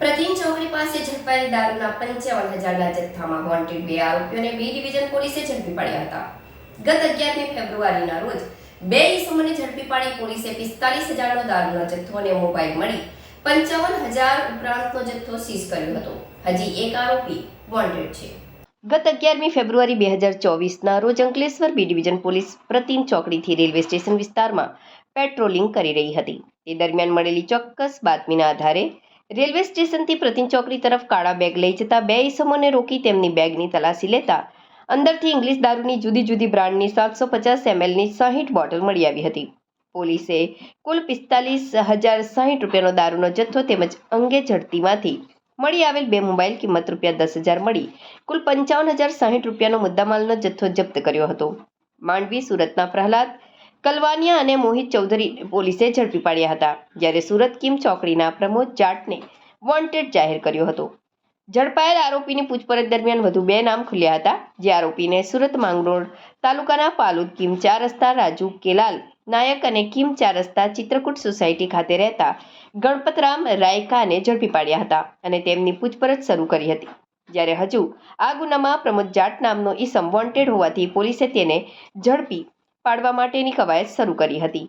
પ્રતિન ચોકડી પાસે ઝડપાયેલ દારૂના 55,000ના જથ્થામાં વોન્ટેડ 2 આરોપીઓને બી ડિવિઝન પોલીસે ઝડપી પાડ્યા હતા. ગત 11મી ફેબ્રુઆરીના રોજ 2 ઈસમોને ઝડપી પાડી પોલીસે 45,000નો દારૂનો જથ્થો અને મોબાઈલ મળી 55,000 ઉપરાંતનો જથ્થો સીઝ કર્યો હતો. હજી એક આરોપી વોન્ટેડ છે. ગત 11મી ફેબ્રુઆરી 2024ના રોજ અંકલેશ્વર બી ડિવિઝન પોલીસ પ્રતિન ચોકડીથી રેલવે સ્ટેશન વિસ્તારમાં પેટ્રોલિંગ કરી રહી હતી. તે દરમિયાન મળેલી ચોક્કસ બાતમીના આધારે રેલવે સ્ટેશનથી પ્રતિન ચોકડી તરફ કાળા બેગ લઈ જતા 2 ઈસમોને રોકી તેમની બેગની તલાશી લેતા અંદરથી ઇંગ્લિશ દારૂની જુદી જુદી બ્રાન્ડની 750 mlની 60 બોટલ મળી આવી હતી. પોલીસે કુલ 45,060 રૂપિયાનો દારૂનો જથ્થો તેમજ અંગે ઝડતીમાંથી મળી આવેલ 2 મોબાઈલ કિંમત ₹10,000 મળી કુલ 55,060 રૂપિયાનો મુદ્દામાલનો જથ્થો જપ્ત કર્યો હતો. માંડવી સુરતના પ્રહલાદ કલવાનિયા અને મોહિત ચૌધરીને પોલીસે ઝડપી પાડ્યા હતા, જ્યારે સુરત કિમ ચોકડીના પ્રમોદ જાટને વોન્ટેડ જાહેર કર્યો હતો. ઝડપાયેલ આરોપીની પૂછપરછ દરમિયાન વધુ 2 નામ ખુલ્યા હતા, જે આરોપીને સુરત માંગરોળ તાલુકાના પાલુદ કિમ 4 રસ્તા રાજુ કેલાલ નાયક અને કિમ 4 રસ્તા ચિત્રકૂટ સોસાયટી ખાતે રહેતા ગણપતરામ રાયકાને ઝડપી પાડ્યા હતા અને તેમની પૂછપરછ શરૂ કરી હતી. જ્યારે હજુ આ ગુનામાં પ્રમોદ જાટ નામનો ઈસમ વોન્ટેડ હોવાથી પોલીસે તેને ઝડપી પાડવા માટેની કવાયત શરૂ કરી હતી.